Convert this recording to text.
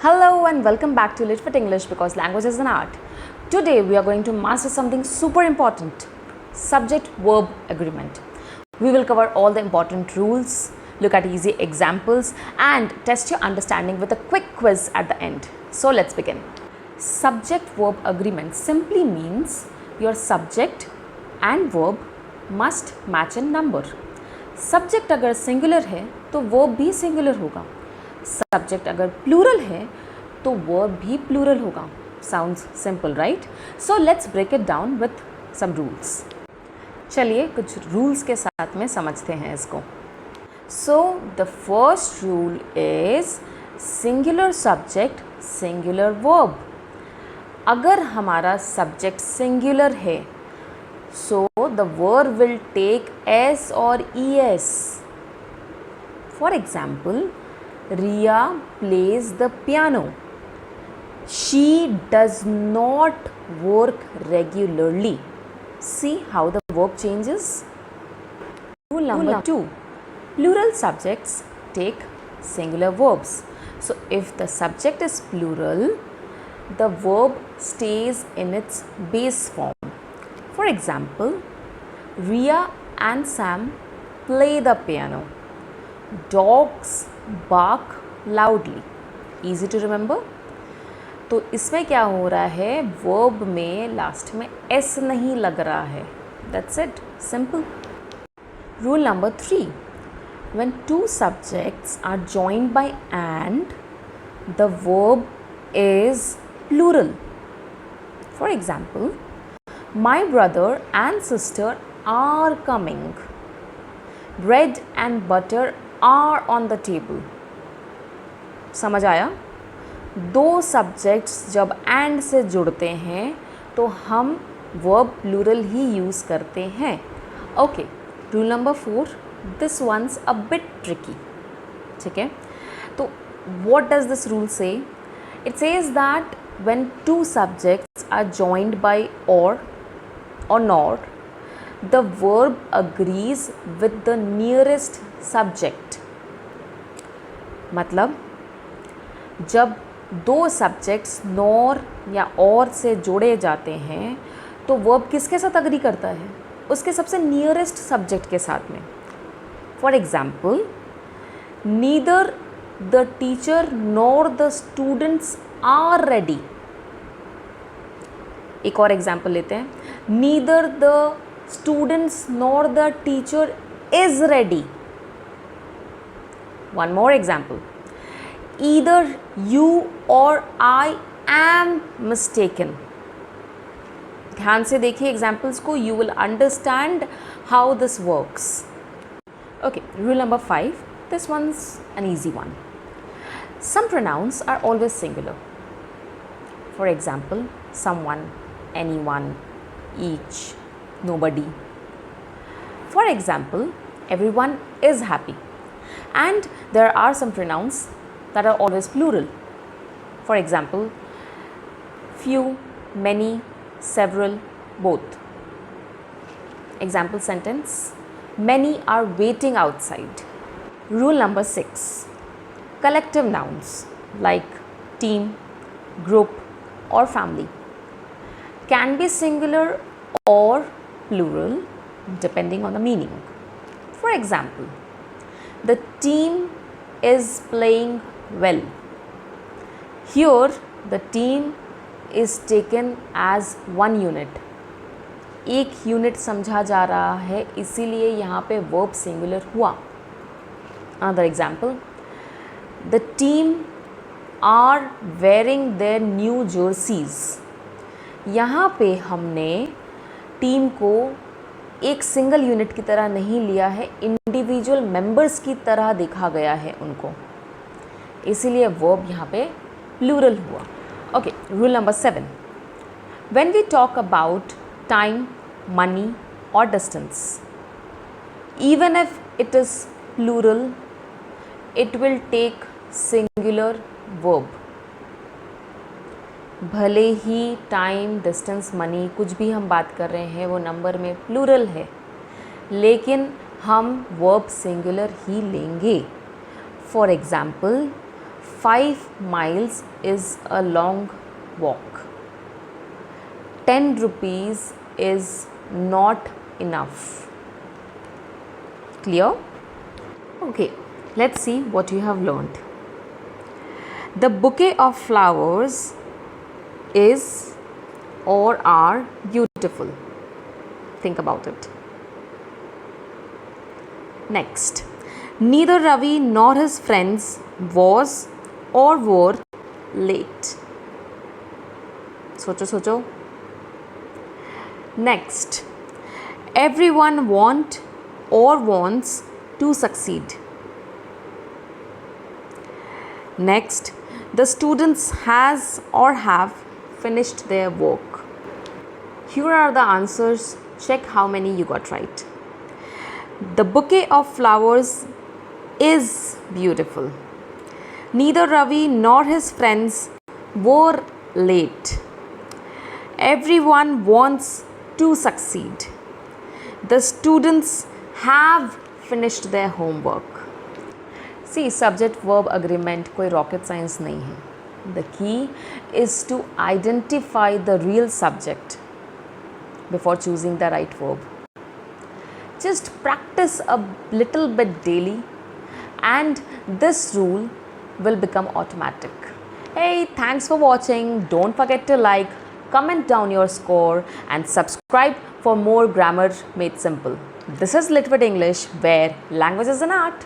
Hello and welcome back to Litfit English because language is an art. Today we are going to master something super important, subject-verb agreement. We will cover all the important rules, look at easy examples and test your understanding with a quick quiz at the end. So let's begin. Subject-verb agreement simply means your subject and verb must match in number. Subject अगर singular है तो verb भी singular होगा. Subject अगर plural है तो verb भी plural होगा. Sounds simple right. So let's break it down with some rules. चलिए कुछ रूल्स के साथ में समझते हैं इसको. So the first rule is singular subject singular verb. अगर हमारा सब्जेक्ट सिंगुलर है so the verb will take S और E S. For example, Riya plays the piano. She does not work regularly. See how the verb changes? Rule number 2. Plural subjects take singular verbs. So if the subject is plural, the verb stays in its base form. For example, Riya and Sam play the piano. Dogs bark loudly. Easy to remember? तो इसमें क्या हो रहा है, verb में last में S नहीं लग रहा है. That's it. Simple. Rule number 3. When two subjects are joined by and, the verb is plural. For example, my brother and sister are coming. Bread and butter are on the table. समझ आया? दो subjects जब and से जुड़ते हैं तो हम verb plural ही use करते हैं. Okay, rule number 4. This one's a bit tricky. ठीक है, तो what does this rule say? It says that when two subjects are joined by or nor, the verb agrees with the nearest subject. मतलब जब दो subjects nor या और से जोड़े जाते हैं तो वर्ब किसके साथ अग्री करता है? उसके सबसे नियरेस्ट सब्जेक्ट के साथ में. For example, neither the teacher nor the students are ready. एक और एग्जाम्पल लेते हैं. Neither the students nor the teacher is ready. One more example. Either you or I am mistaken. ध्यान से देखिए examples को, you will understand how this works. Okay, rule number 5. This one's an easy one. Some pronouns are always singular. For example, someone, anyone, each, nobody. For example, everyone is happy. And there are some pronouns that are always plural. For example, few, many, several, both. Example sentence, many are waiting outside. Rule number 6. Collective nouns like team, group or family can be singular or plural depending on the meaning. For example, the team is playing well. Here the team is taken as one unit. एक unit समझा जा रहा है, इसीलिए यहाँ पे verb singular हुआ. Another example, the team are wearing their new jerseys. यहाँ पे हमने टीम को एक सिंगल यूनिट की तरह नहीं लिया है, इंडिविजुअल मेंबर्स की तरह देखा गया है उनको, इसीलिए वर्ब यहाँ पे प्लूरल हुआ. Okay, rule number 7. When we talk about time, money और distance, even if it is plural, it will take singular verb. भले ही टाइम, डिस्टेंस, मनी कुछ भी हम बात कर रहे हैं वो नंबर में प्लूरल है, लेकिन हम वर्ब सिंगुलर ही लेंगे. For example, 5 miles is a long walk. 10 rupees is not enough. Clear? Okay, let's see what you have learned. The bouquet of flowers is or are beautiful. Think about it. Next, neither Ravi nor his friends was or were late. Socho. Next, everyone want or wants to succeed. Next, the students has or have finished their work. Here are the answers. Check how many you got right. The bouquet of flowers is beautiful. Neither Ravi nor his friends were late. Everyone wants to succeed. The students have finished their homework. See, subject verb agreement कोई rocket science नहीं है. The key is to identify the real subject before choosing the right verb. Just practice a little bit daily and this rule will become automatic. Hey, thanks for watching. Don't forget to like, comment down your score and subscribe for more grammar made simple. This is Lit with English, where language is an art.